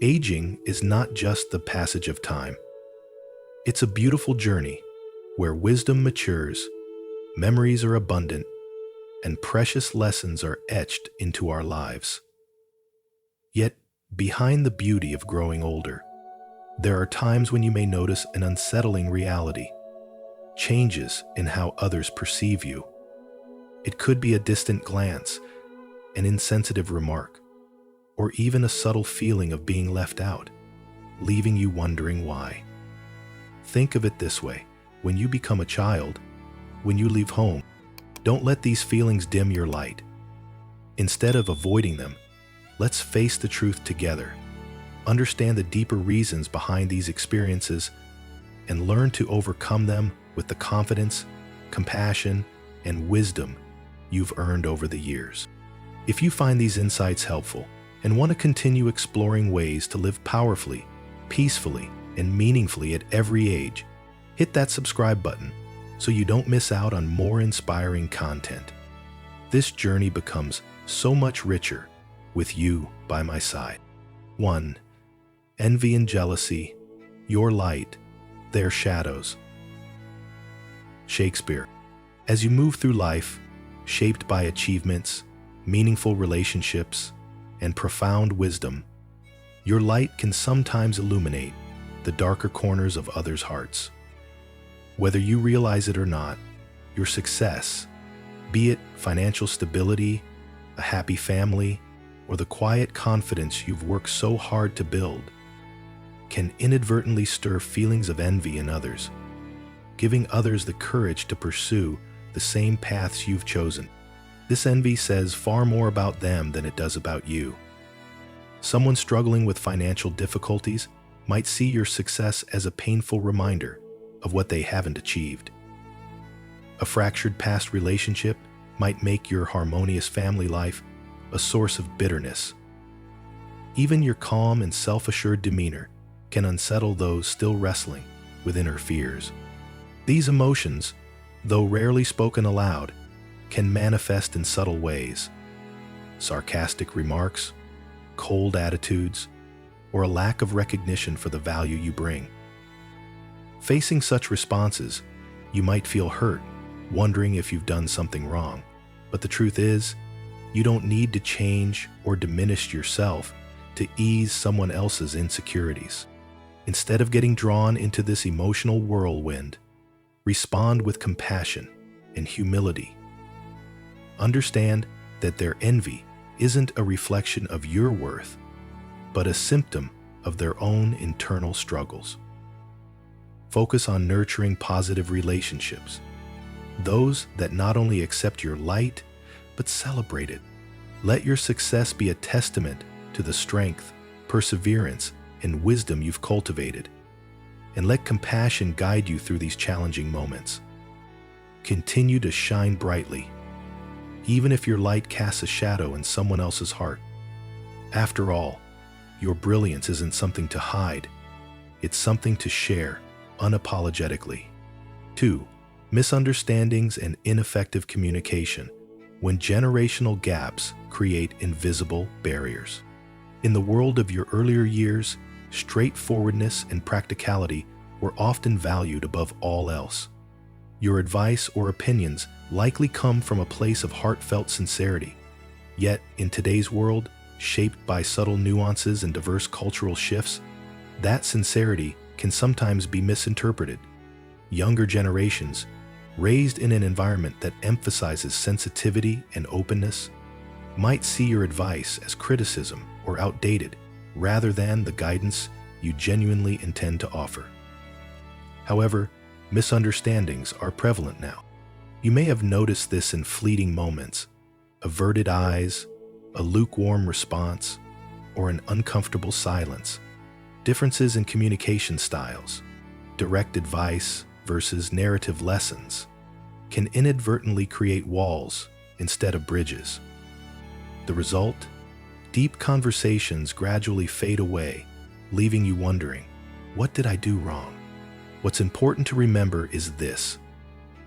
Aging is not just the passage of time. It's a beautiful journey where wisdom matures, memories are abundant, and precious lessons are etched into our lives. Yet, behind the beauty of growing older, there are times when you may notice an unsettling reality, changes in how others perceive you. It could be a distant glance, an insensitive remark, or even a subtle feeling of being left out, leaving you wondering why. Think of it this way: when you become a child, when you leave home, don't let these feelings dim your light. Instead of avoiding them, let's face the truth together, understand the deeper reasons behind these experiences, and learn to overcome them with the confidence, compassion, and wisdom you've earned over the years. If you find these insights helpful and want to continue exploring ways to live powerfully, peacefully, and meaningfully at every age, hit that subscribe button so you don't miss out on more inspiring content. This journey becomes so much richer with you by my side. 1. Envy and jealousy, your light, their shadows. Shakespeare. As you move through life, shaped by achievements, meaningful relationships, and profound wisdom, your light can sometimes illuminate the darker corners of others' hearts. Whether you realize it or not, your success, be it financial stability, a happy family, or the quiet confidence you've worked so hard to build, can inadvertently stir feelings of envy in others, giving others the courage to pursue the same paths you've chosen. This envy says far more about them than it does about you. Someone struggling with financial difficulties might see your success as a painful reminder of what they haven't achieved. A fractured past relationship might make your harmonious family life a source of bitterness. Even your calm and self-assured demeanor can unsettle those still wrestling with inner fears. These emotions, though rarely spoken aloud, can manifest in subtle ways. Sarcastic remarks, cold attitudes, or a lack of recognition for the value you bring. Facing such responses, you might feel hurt, wondering if you've done something wrong. But the truth is, you don't need to change or diminish yourself to ease someone else's insecurities. Instead of getting drawn into this emotional whirlwind, respond with compassion and humility. Understand that their envy isn't a reflection of your worth, but a symptom of their own internal struggles. Focus on nurturing positive relationships, those that not only accept your light, but celebrate it. Let your success be a testament to the strength, perseverance, and wisdom you've cultivated, and let compassion guide you through these challenging moments. Continue to shine brightly, even if your light casts a shadow in someone else's heart. After all, your brilliance isn't something to hide, it's something to share unapologetically. 2. Misunderstandings and ineffective communication, when generational gaps create invisible barriers. In the world of your earlier years, straightforwardness and practicality were often valued above all else. Your advice or opinions likely come from a place of heartfelt sincerity. Yet, in today's world, shaped by subtle nuances and diverse cultural shifts, that sincerity can sometimes be misinterpreted. Younger generations, raised in an environment that emphasizes sensitivity and openness, might see your advice as criticism or outdated, rather than the guidance you genuinely intend to offer. However, misunderstandings are prevalent now. You may have noticed this in fleeting moments: averted eyes, a lukewarm response, or an uncomfortable silence. Differences in communication styles, direct advice versus narrative lessons, can inadvertently create walls instead of bridges. The result? Deep conversations gradually fade away, leaving you wondering, what did I do wrong? What's important to remember is this: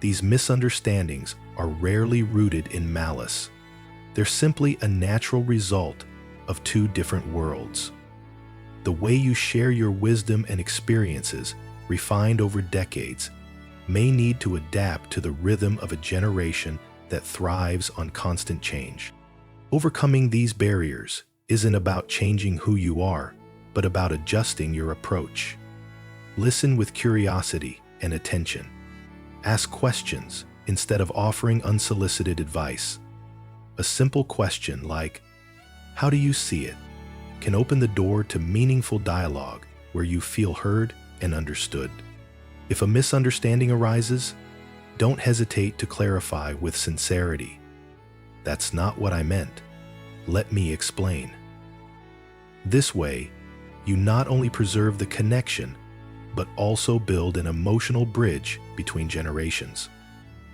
these misunderstandings are rarely rooted in malice. They're simply a natural result of two different worlds. The way you share your wisdom and experiences, refined over decades, may need to adapt to the rhythm of a generation that thrives on constant change. Overcoming these barriers isn't about changing who you are, but about adjusting your approach. Listen with curiosity and attention. Ask questions instead of offering unsolicited advice. A simple question like, "How do you see it?" can open the door to meaningful dialogue where you feel heard and understood. If a misunderstanding arises, don't hesitate to clarify with sincerity. "That's not what I meant. Let me explain." This way, you not only preserve the connection, but also build an emotional bridge between generations,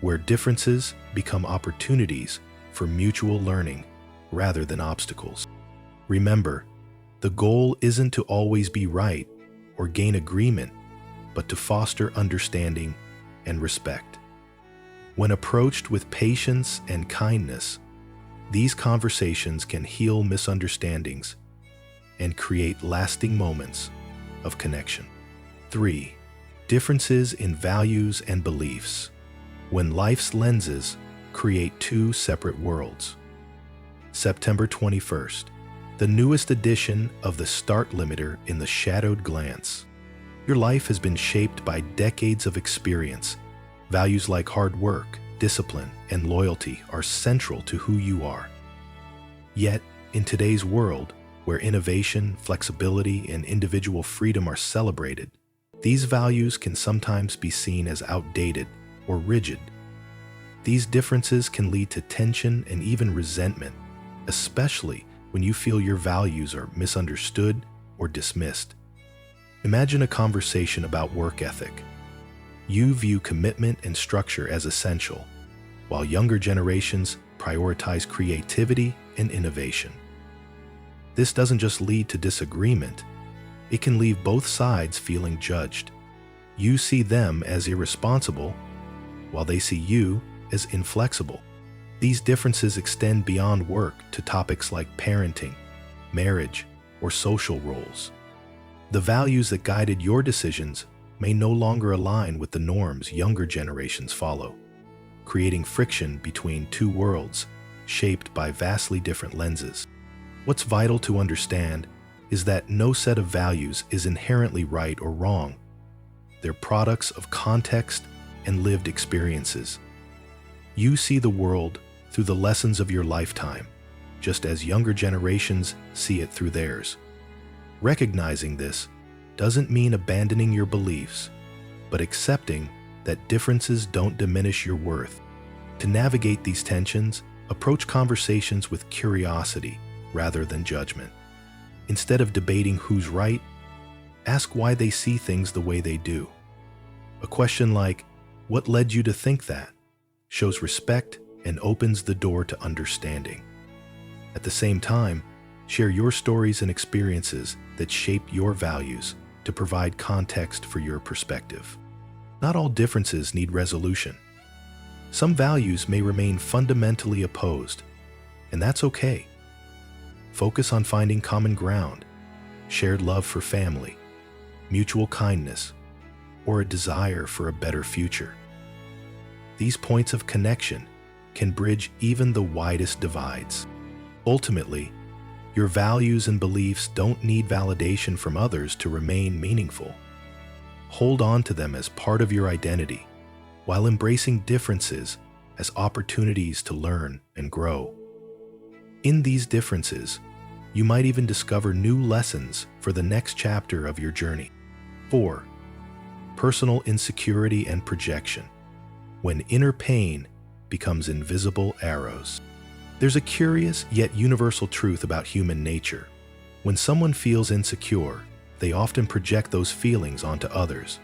where differences become opportunities for mutual learning rather than obstacles. Remember, the goal isn't to always be right or gain agreement, but to foster understanding and respect. When approached with patience and kindness, these conversations can heal misunderstandings and create lasting moments of connection. 3. Differences in values and beliefs. When life's lenses create two separate worlds. September 21st, the newest edition of the Start Limiter in the Shadowed Glance. Your life has been shaped by decades of experience. Values like hard work, discipline, and loyalty are central to who you are. Yet, in today's world, where innovation, flexibility, and individual freedom are celebrated, these values can sometimes be seen as outdated or rigid. These differences can lead to tension and even resentment, especially when you feel your values are misunderstood or dismissed. Imagine a conversation about work ethic. You view commitment and structure as essential, while younger generations prioritize creativity and innovation. This doesn't just lead to disagreement, it can leave both sides feeling judged. You see them as irresponsible, while they see you as inflexible. These differences extend beyond work to topics like parenting, marriage, or social roles. The values that guided your decisions may no longer align with the norms younger generations follow, creating friction between two worlds shaped by vastly different lenses. What's vital to understand is that no set of values is inherently right or wrong. They're products of context and lived experiences. You see the world through the lessons of your lifetime, just as younger generations see it through theirs. Recognizing this doesn't mean abandoning your beliefs, but accepting that differences don't diminish your worth. To navigate these tensions, approach conversations with curiosity rather than judgment. Instead of debating who's right, ask why they see things the way they do. A question like, "What led you to think that?" shows respect and opens the door to understanding. At the same time, share your stories and experiences that shaped your values to provide context for your perspective. Not all differences need resolution. Some values may remain fundamentally opposed, and that's okay. Focus on finding common ground, shared love for family, mutual kindness, or a desire for a better future. These points of connection can bridge even the widest divides. Ultimately, your values and beliefs don't need validation from others to remain meaningful. Hold on to them as part of your identity, while embracing differences as opportunities to learn and grow. In these differences, you might even discover new lessons for the next chapter of your journey. 4. Personal insecurity and projection. When inner pain becomes invisible arrows. There's a curious yet universal truth about human nature. When someone feels insecure, they often project those feelings onto others.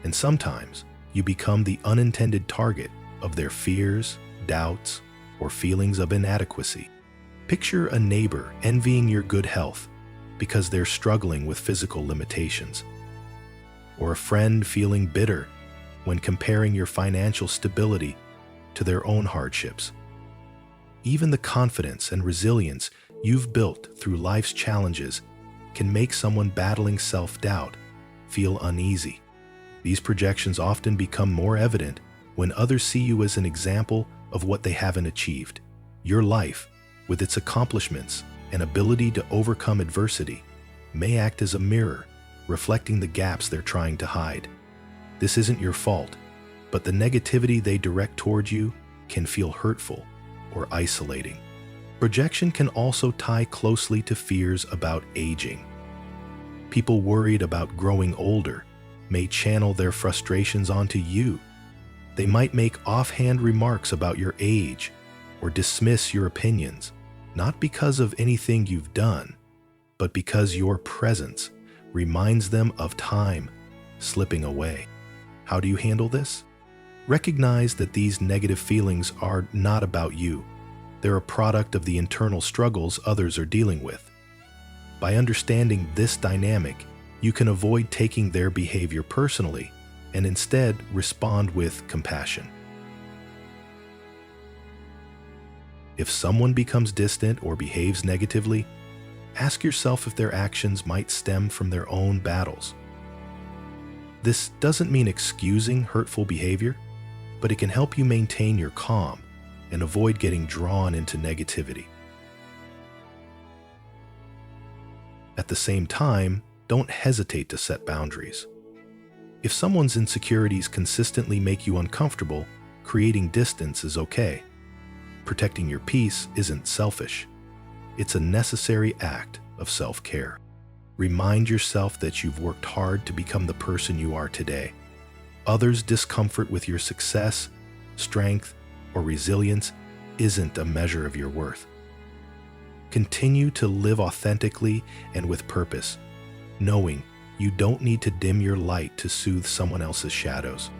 And sometimes you become the unintended target of their fears, doubts, or feelings of inadequacy. Picture a neighbor envying your good health because they're struggling with physical limitations, or a friend feeling bitter when comparing your financial stability to their own hardships. Even the confidence and resilience you've built through life's challenges can make someone battling self-doubt feel uneasy. These projections often become more evident when others see you as an example of what they haven't achieved. Your life, with its accomplishments and ability to overcome adversity, may act as a mirror, reflecting the gaps they're trying to hide. This isn't your fault, but the negativity they direct towards you can feel hurtful or isolating. Projection can also tie closely to fears about aging. People worried about growing older may channel their frustrations onto you. They might make offhand remarks about your age or dismiss your opinions, not because of anything you've done, but because your presence reminds them of time slipping away. How do you handle this? Recognize that these negative feelings are not about you. They're a product of the internal struggles others are dealing with. By understanding this dynamic, you can avoid taking their behavior personally and instead respond with compassion. If someone becomes distant or behaves negatively, ask yourself if their actions might stem from their own battles. This doesn't mean excusing hurtful behavior, but it can help you maintain your calm and avoid getting drawn into negativity. At the same time, don't hesitate to set boundaries. If someone's insecurities consistently make you uncomfortable, creating distance is okay. Protecting your peace isn't selfish. It's a necessary act of self-care. Remind yourself that you've worked hard to become the person you are today. Others' discomfort with your success, strength, or resilience isn't a measure of your worth. Continue to live authentically and with purpose, knowing you don't need to dim your light to soothe someone else's shadows.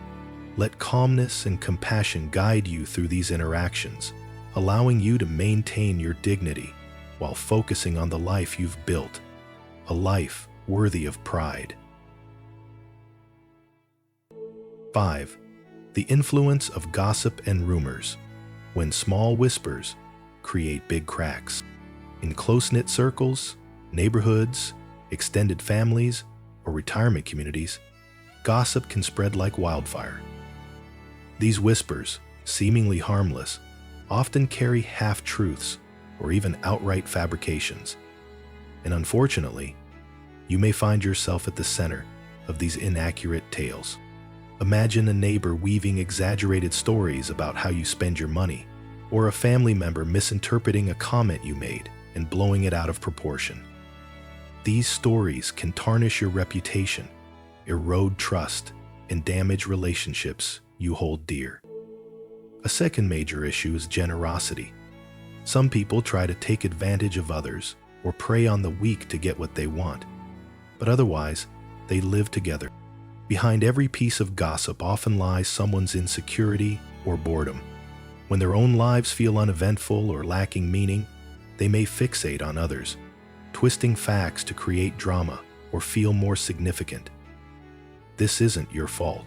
Let calmness and compassion guide you through these interactions, allowing you to maintain your dignity while focusing on the life you've built, a life worthy of pride. 5. The influence of gossip and rumors. When small whispers create big cracks. In close-knit circles, neighborhoods, extended families, or retirement communities, gossip can spread like wildfire. These whispers, seemingly harmless, often carry half-truths or even outright fabrications. And unfortunately, you may find yourself at the center of these inaccurate tales. Imagine a neighbor weaving exaggerated stories about how you spend your money, or a family member misinterpreting a comment you made and blowing it out of proportion. These stories can tarnish your reputation, erode trust, and damage relationships you hold dear. A second major issue is generosity. Some people try to take advantage of others or prey on the weak to get what they want, but otherwise, they live together. Behind every piece of gossip often lies someone's insecurity or boredom. When their own lives feel uneventful or lacking meaning, they may fixate on others, twisting facts to create drama or feel more significant. This isn't your fault,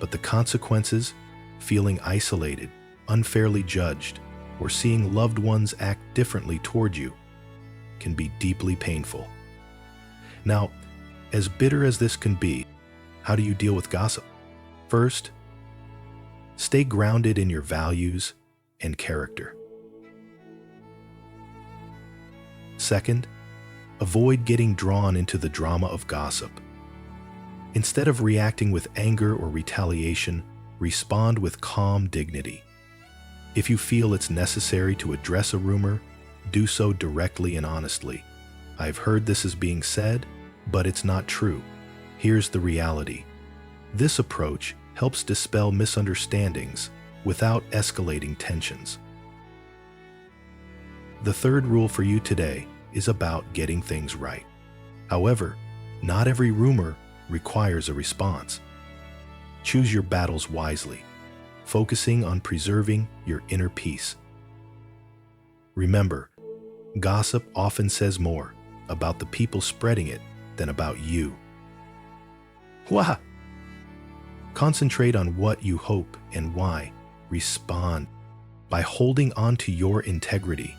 but the consequences, feeling isolated, unfairly judged, or seeing loved ones act differently toward you, can be deeply painful. Now, as bitter as this can be, how do you deal with gossip? First, stay grounded in your values and character. Second, avoid getting drawn into the drama of gossip. Instead of reacting with anger or retaliation, respond with calm dignity. If you feel it's necessary to address a rumor, do so directly and honestly. I've heard this is being said, but it's not true. Here's the reality. This approach helps dispel misunderstandings without escalating tensions. The third rule for you today is about getting things right. However, not every rumor requires a response. Choose your battles wisely, focusing on preserving your inner peace. Remember, gossip often says more about the people spreading it than about you. Wah! Concentrate on what you hope and why. Respond. By holding on to your integrity,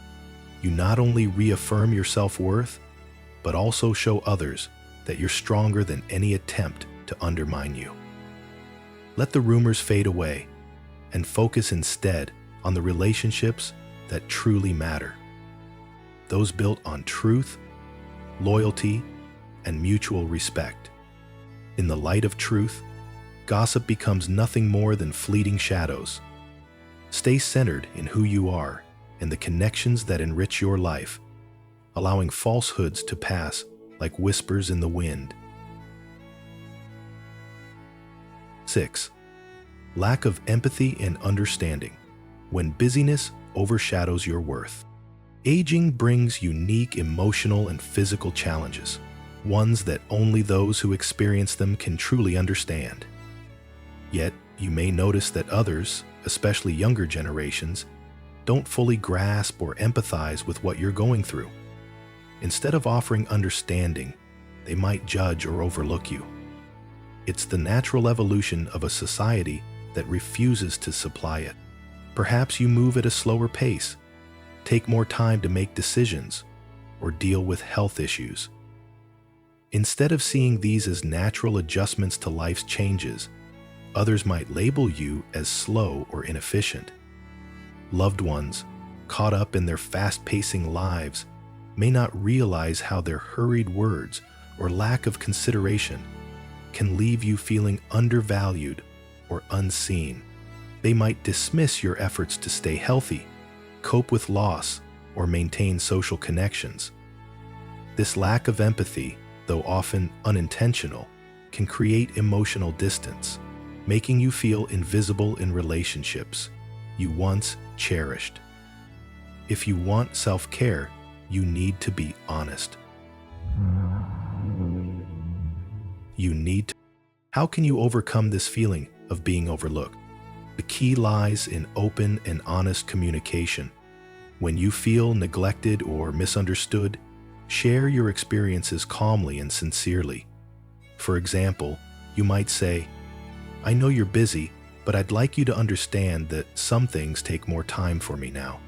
you not only reaffirm your self-worth, but also show others that you're stronger than any attempt to undermine you. Let the rumors fade away and focus instead on the relationships that truly matter. Those built on truth, loyalty, and mutual respect. In the light of truth, gossip becomes nothing more than fleeting shadows. Stay centered in who you are and the connections that enrich your life, allowing falsehoods to pass like whispers in the wind. 6. Lack of empathy and understanding when busyness overshadows your worth. Aging brings unique emotional and physical challenges, ones that only those who experience them can truly understand. Yet, you may notice that others, especially younger generations, don't fully grasp or empathize with what you're going through. Instead of offering understanding, they might judge or overlook you. It's the natural evolution of a society that refuses to supply it. Perhaps you move at a slower pace, take more time to make decisions, or deal with health issues. Instead of seeing these as natural adjustments to life's changes, others might label you as slow or inefficient. Loved ones, caught up in their fast-pacing lives, may not realize how their hurried words or lack of consideration can leave you feeling undervalued or unseen. They might dismiss your efforts to stay healthy, cope with loss, or maintain social connections. This lack of empathy, though often unintentional, can create emotional distance, making you feel invisible in relationships you once cherished. If you want self-care, you need to be honest. How can you overcome this feeling of being overlooked? The key lies in open and honest communication. When you feel neglected or misunderstood, share your experiences calmly and sincerely. For example, you might say, "I know you're busy, but I'd like you to understand that some things take more time for me now."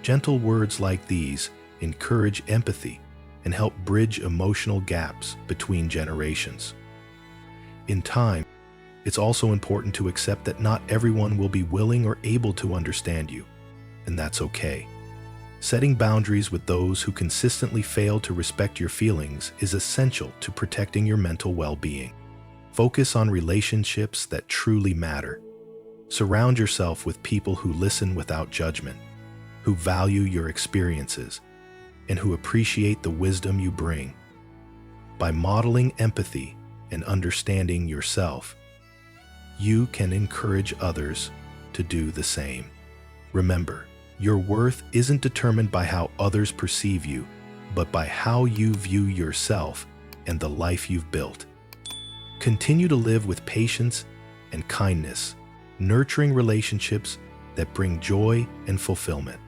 Gentle words like these encourage empathy and help bridge emotional gaps between generations. In time, it's also important to accept that not everyone will be willing or able to understand you, and that's okay. Setting boundaries with those who consistently fail to respect your feelings is essential to protecting your mental well-being. Focus on relationships that truly matter. Surround yourself with people who listen without judgment, who value your experiences, and who appreciate the wisdom you bring. By modeling empathy and understanding yourself, you can encourage others to do the same. Remember, your worth isn't determined by how others perceive you, but by how you view yourself and the life you've built. Continue to live with patience and kindness, nurturing relationships that bring joy and fulfillment.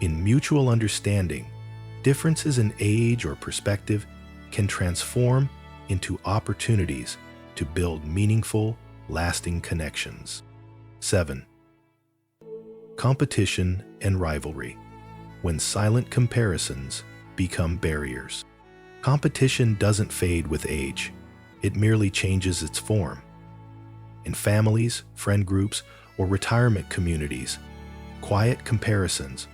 In mutual understanding, differences in age or perspective can transform into opportunities to build meaningful, lasting connections. 7. Competition and rivalry, when silent comparisons become barriers. Competition doesn't fade with age. It merely changes its form. In families, friend groups, or retirement communities, quiet comparisons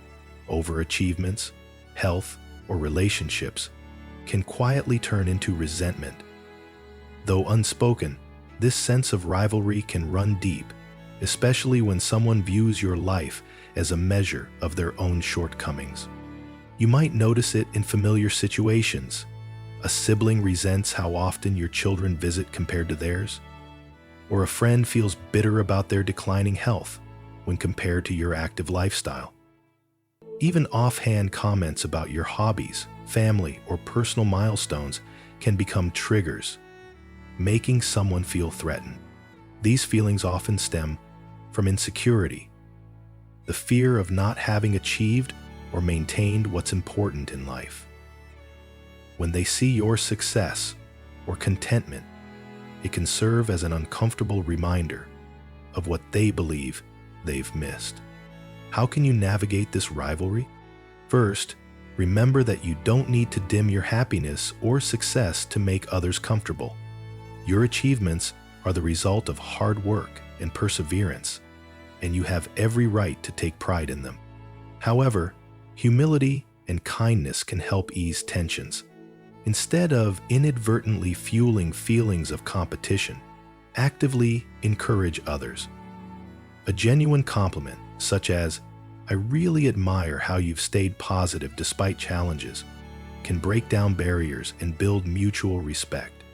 over achievements, health, or relationships can quietly turn into resentment. Though unspoken, this sense of rivalry can run deep, especially when someone views your life as a measure of their own shortcomings. You might notice it in familiar situations. A sibling resents how often your children visit compared to theirs, or a friend feels bitter about their declining health when compared to your active lifestyle. Even offhand comments about your hobbies, family, or personal milestones can become triggers, making someone feel threatened. These feelings often stem from insecurity, the fear of not having achieved or maintained what's important in life. When they see your success or contentment, it can serve as an uncomfortable reminder of what they believe they've missed. How can you navigate this rivalry? First, Remember that you don't need to dim your happiness or success to make others comfortable. Your achievements are the result of hard work and perseverance, and you have every right to take pride in them. However, humility and kindness can help ease tensions. Instead of inadvertently fueling feelings of competition, actively encourage others. A genuine compliment, such as, "I really admire how you've stayed positive despite challenges," can break down barriers and build mutual respect.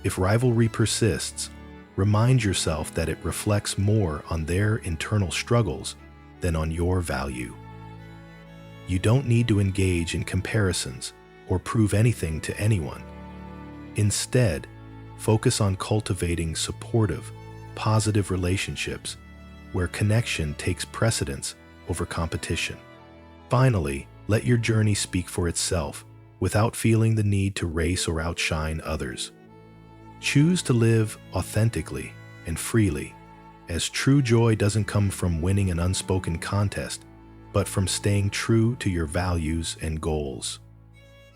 If rivalry persists, remind yourself that it reflects more on their internal struggles than on your value. You don't need to engage in comparisons or prove anything to anyone. Instead, focus on cultivating supportive, positive relationships where connection takes precedence over competition. Finally, let your journey speak for itself without feeling the need to race or outshine others. Choose to live authentically and freely, as true joy doesn't come from winning an unspoken contest, but from staying true to your values and goals.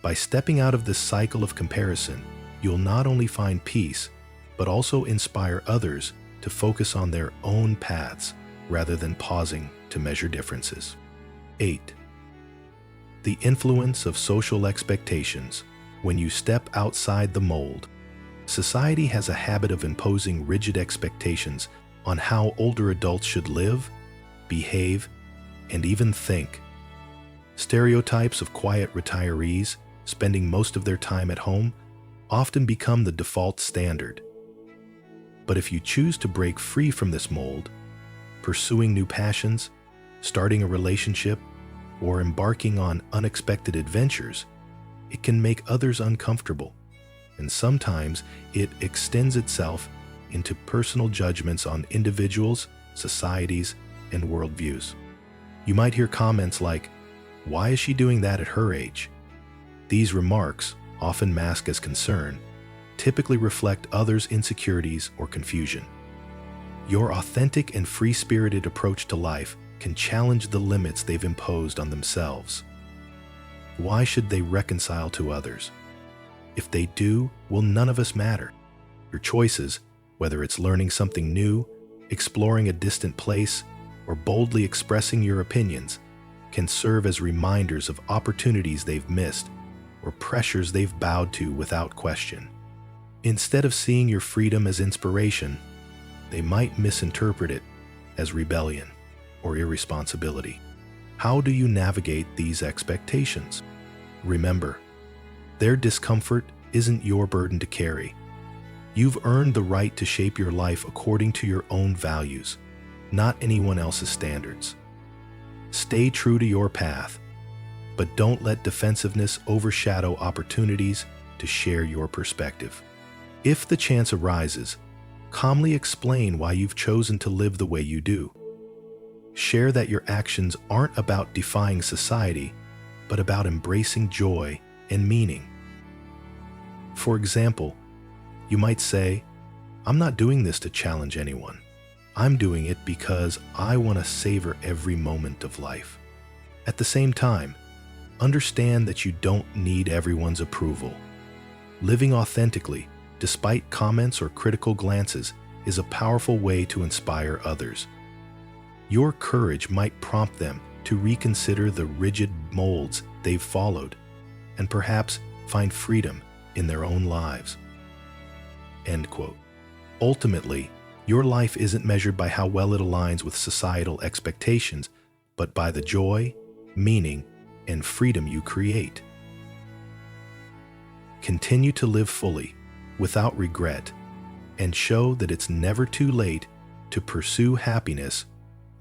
By stepping out of this cycle of comparison, you'll not only find peace, but also inspire others to focus on their own paths rather than pausing to measure differences. 8. The influence of social expectations. When you step outside the mold, society has a habit of imposing rigid expectations on how older adults should live, behave, and even think. Stereotypes of quiet retirees spending most of their time at home often become the default standard. But if you choose to break free from this mold, pursuing new passions, starting a relationship, or embarking on unexpected adventures, it can make others uncomfortable, and sometimes it extends itself into personal judgments on individuals, societies, and worldviews. You might hear comments like, "Why is she doing that at her age?" These remarks, often masked as concern, typically reflect others' insecurities or confusion. Your authentic and free-spirited approach to life can challenge the limits they've imposed on themselves. Why should they reconcile to others? If they do, will none of us matter? Your choices, whether it's learning something new, exploring a distant place, or boldly expressing your opinions, can serve as reminders of opportunities they've missed or pressures they've bowed to without question. Instead of seeing your freedom as inspiration, they might misinterpret it as rebellion or irresponsibility. How do you navigate these expectations? Remember, their discomfort isn't your burden to carry. You've earned the right to shape your life according to your own values, not anyone else's standards. Stay true to your path, but don't let defensiveness overshadow opportunities to share your perspective. If the chance arises, calmly explain why you've chosen to live the way you do. Share that your actions aren't about defying society, but about embracing joy and meaning. For example, you might say, "I'm not doing this to challenge anyone. I'm doing it because I want to savor every moment of life." At the same time, understand that you don't need everyone's approval. Living authentically, despite comments or critical glances, is a powerful way to inspire others. Your courage might prompt them to reconsider the rigid molds they've followed and perhaps find freedom in their own lives. End quote. Ultimately, your life isn't measured by how well it aligns with societal expectations, but by the joy, meaning, and freedom you create. Continue to live fully, without regret, and show that it's never too late to pursue happiness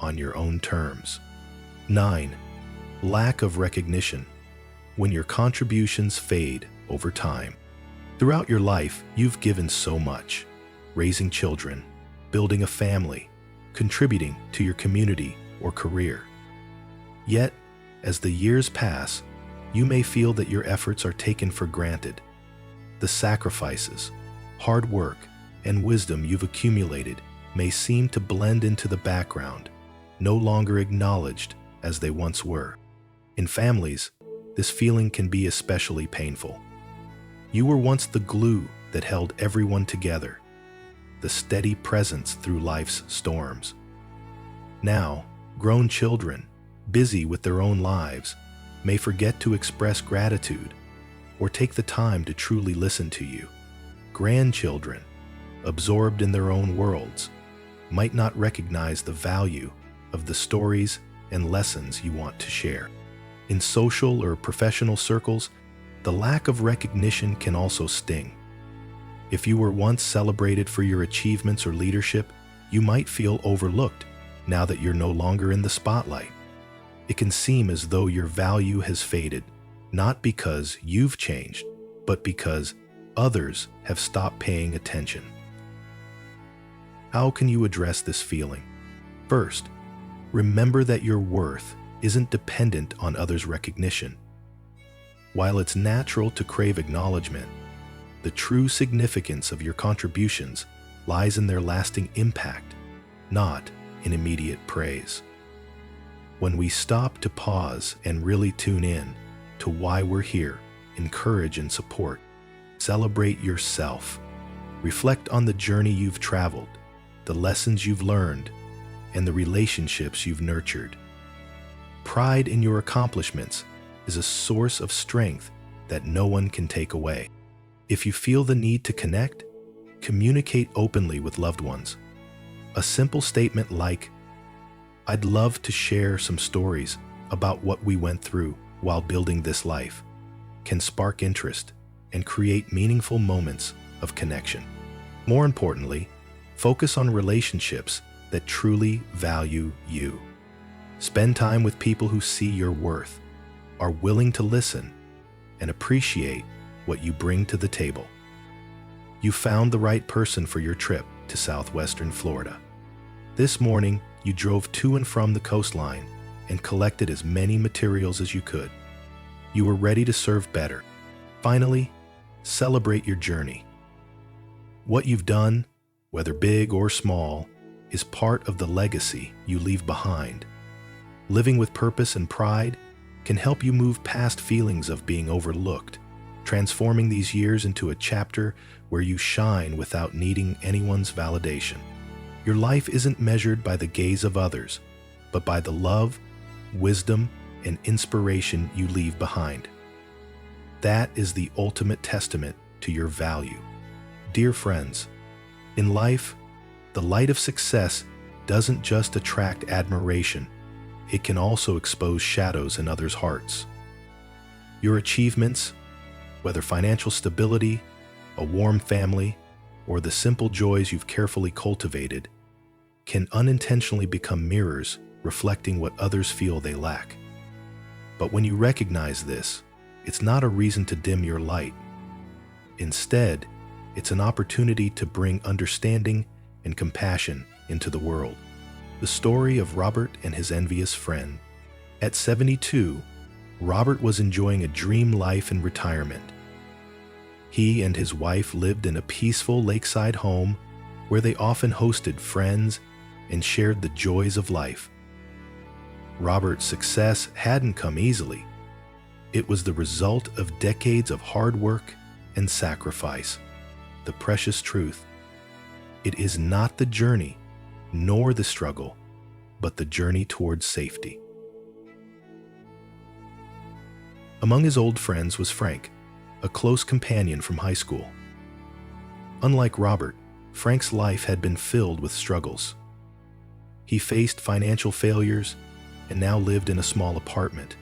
on your own terms. 9. Lack of recognition. When your contributions fade over time. Throughout your life, you've given so much. Raising children, building a family, contributing to your community or career. Yet, as the years pass, you may feel that your efforts are taken for granted. The sacrifices, hard work, and wisdom you've accumulated may seem to blend into the background, no longer acknowledged as they once were. In families, this feeling can be especially painful. You were once the glue that held everyone together, the steady presence through life's storms. Now, grown children, busy with their own lives, may forget to express gratitude or take the time to truly listen to you. Grandchildren, absorbed in their own worlds, might not recognize the value of the stories and lessons you want to share. In social or professional circles, the lack of recognition can also sting. If you were once celebrated for your achievements or leadership, you might feel overlooked now that you're no longer in the spotlight. It can seem as though your value has faded, not because you've changed, but because others have stopped paying attention. How can you address this feeling? First, remember that your worth isn't dependent on others' recognition. While it's natural to crave acknowledgement, the true significance of your contributions lies in their lasting impact, not in immediate praise. When we stop to pause and really tune in to why we're here, encourage and support, celebrate yourself, reflect on the journey you've traveled, the lessons you've learned, and the relationships you've nurtured. Pride in your accomplishments is a source of strength that no one can take away. If you feel the need to connect, communicate openly with loved ones. A simple statement like, "I'd love to share some stories about what we went through while building this life," can spark interest and create meaningful moments of connection. More importantly, focus on relationships that truly value you. Spend time with people who see your worth, are willing to listen, and appreciate what you bring to the table. You found the right person for your trip to southwestern Florida. This morning, you drove to and from the coastline and collected as many materials as you could. You were ready to serve better. Finally, celebrate your journey. What you've done, whether big or small, is part of the legacy you leave behind. Living with purpose and pride can help you move past feelings of being overlooked, transforming these years into a chapter where you shine without needing anyone's validation. Your life isn't measured by the gaze of others, but by the love, wisdom, and inspiration you leave behind. That is the ultimate testament to your value. Dear friends, in life, the light of success doesn't just attract admiration, it can also expose shadows in others' hearts. Your achievements, whether financial stability, a warm family, or the simple joys you've carefully cultivated, can unintentionally become mirrors reflecting what others feel they lack. But when you recognize this, it's not a reason to dim your light. Instead, it's an opportunity to bring understanding and compassion into the world. The story of Robert and his envious friend. At 72, Robert was enjoying a dream life in retirement. He and his wife lived in a peaceful lakeside home where they often hosted friends and shared the joys of life. Robert's success hadn't come easily. It was the result of decades of hard work and sacrifice. The precious truth: it is not the journey, nor the struggle, but the journey towards safety. Among his old friends was Frank, a close companion from high school. Unlike Robert, Frank's life had been filled with struggles. He faced financial failures and now lived in a small apartment,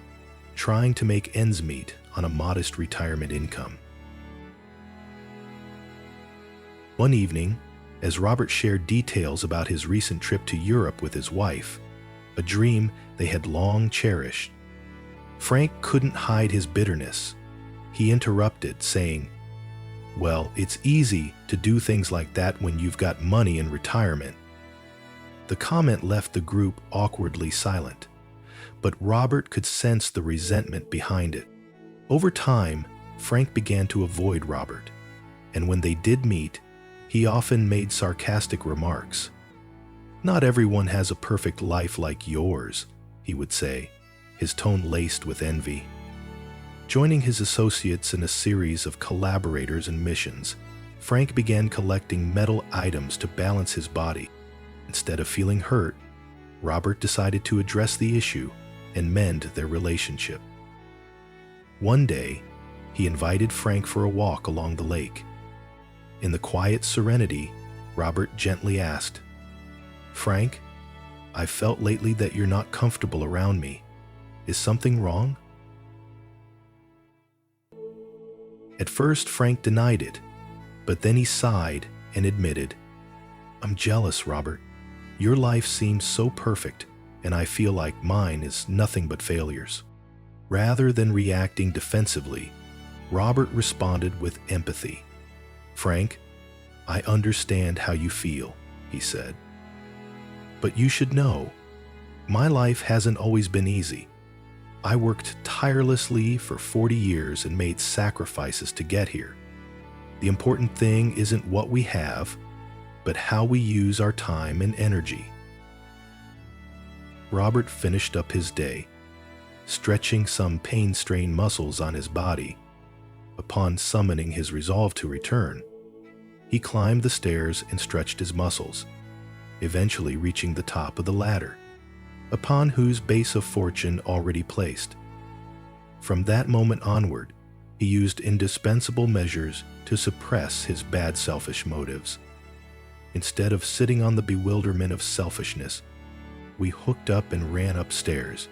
trying to make ends meet on a modest retirement income. One evening, as Robert shared details about his recent trip to Europe with his wife, a dream they had long cherished, Frank couldn't hide his bitterness. He interrupted, saying, "Well, it's easy to do things like that when you've got money in retirement." The comment left the group awkwardly silent, but Robert could sense the resentment behind it. Over time, Frank began to avoid Robert, and when they did meet, he often made sarcastic remarks. "Not everyone has a perfect life like yours," he would say, his tone laced with envy. Joining his associates in a series of collaborators and missions, Frank began collecting metal items to balance his body. Instead of feeling hurt, Robert decided to address the issue and mend their relationship. One day, he invited Frank for a walk along the lake. In the quiet serenity, Robert gently asked, "Frank, I've felt lately that you're not comfortable around me. Is something wrong?" At first, Frank denied it, but then he sighed and admitted, "I'm jealous, Robert. Your life seems so perfect, and I feel like mine is nothing but failures." Rather than reacting defensively, Robert responded with empathy. "Frank, I understand how you feel," he said. "But you should know, my life hasn't always been easy. I worked tirelessly for 40 years and made sacrifices to get here. The important thing isn't what we have, but how we use our time and energy." Robert finished up his day, stretching some pain-strained muscles on his body. Upon summoning his resolve to return, he climbed the stairs and stretched his muscles, eventually reaching the top of the ladder, upon whose base of fortune already placed. From that moment onward, he used indispensable measures to suppress his bad selfish motives. Instead of sitting on the bewilderment of selfishness, we hooked up and ran upstairs,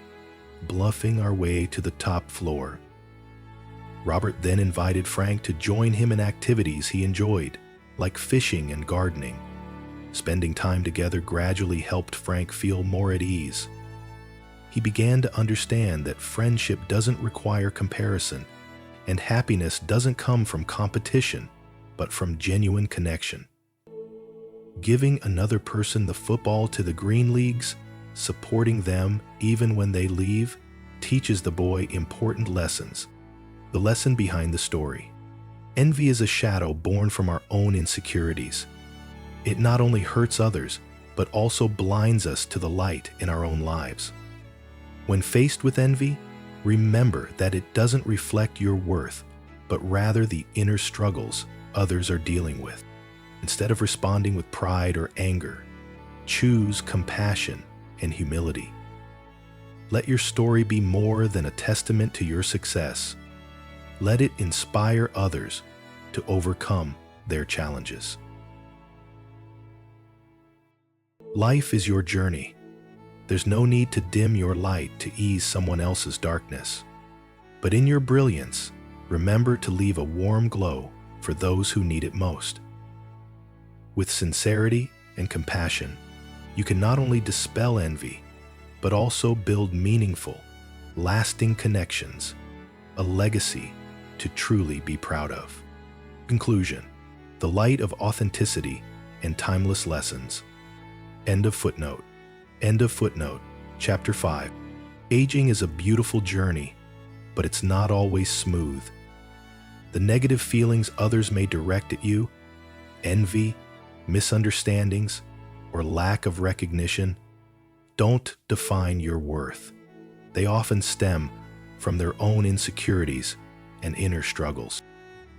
bluffing our way to the top floor. Robert then invited Frank to join him in activities he enjoyed, like fishing and gardening. Spending time together gradually helped Frank feel more at ease. He began to understand that friendship doesn't require comparison, and happiness doesn't come from competition, but from genuine connection. Giving another person the football to the green leagues, supporting them even when they leave, teaches the boy important lessons. The lesson behind the story. Envy is a shadow born from our own insecurities. It not only hurts others, but also blinds us to the light in our own lives. When faced with envy, remember that it doesn't reflect your worth, but rather the inner struggles others are dealing with. Instead of responding with pride or anger, choose compassion and humility. Let your story be more than a testament to your success. Let it inspire others to overcome their challenges. Life is your journey. There's no need to dim your light to ease someone else's darkness. But in your brilliance, remember to leave a warm glow for those who need it most. With sincerity and compassion, you can not only dispel envy, but also build meaningful, lasting connections, a legacy to truly be proud of. Conclusion: the light of authenticity and timeless lessons. End of footnote. End of footnote. Chapter 5. Aging is a beautiful journey, but it's not always smooth. The negative feelings others may direct at you, envy, misunderstandings, or lack of recognition, don't define your worth. They often stem from their own insecurities and inner struggles.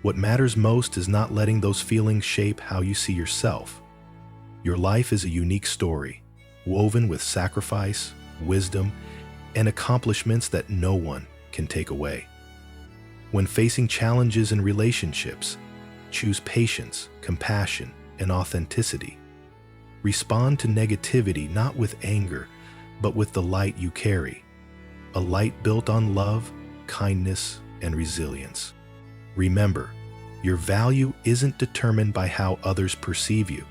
What matters most is not letting those feelings shape how you see yourself. Your life is a unique story, woven with sacrifice, wisdom, and accomplishments that no one can take away. When facing challenges in relationships, choose patience, compassion, and authenticity. Respond to negativity not with anger, but with the light you carry, a light built on love, kindness, and resilience. Remember, your value isn't determined by how others perceive you,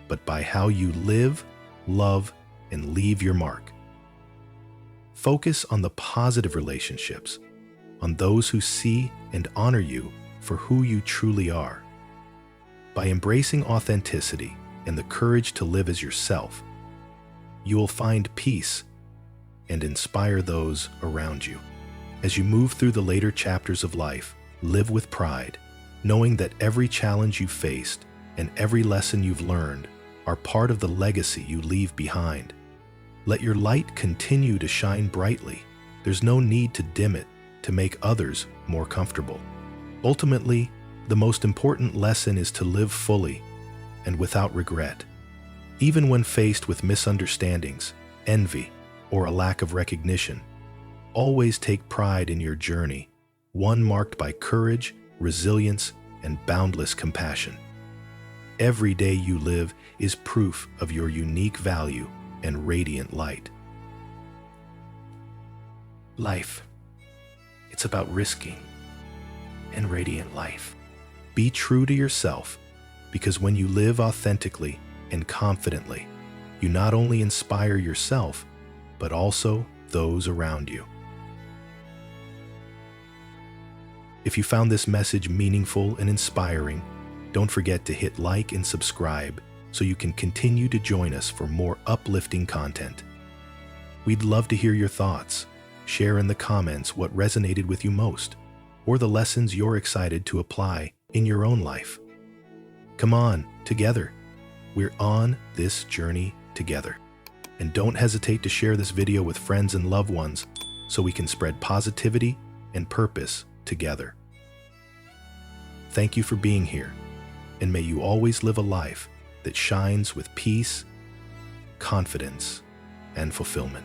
but by how you live, love, and leave your mark. Focus on the positive relationships, on those who see and honor you for who you truly are. By embracing authenticity and the courage to live as yourself, you will find peace and inspire those around you. As you move through the later chapters of life, live with pride, knowing that every challenge you faced and every lesson you've learned are part of the legacy you leave behind. Let your light continue to shine brightly. There's no need to dim it, to make others more comfortable. Ultimately, the most important lesson is to live fully and without regret. Even when faced with misunderstandings, envy, or a lack of recognition, always take pride in your journey, one marked by courage, resilience, and boundless compassion. Every day you live is proof of your unique value and radiant light. Life. It's about risking and radiant life. Be true to yourself, because when you live authentically and confidently, you not only inspire yourself, but also those around you. If you found this message meaningful and inspiring, don't forget to hit like and subscribe so you can continue to join us for more uplifting content. We'd love to hear your thoughts. Share in the comments what resonated with you most, or the lessons you're excited to apply in your own life. Come on, together. We're on this journey together. And don't hesitate to share this video with friends and loved ones so we can spread positivity and purpose together. Thank you for being here, and may you always live a life that shines with peace, confidence, and fulfillment.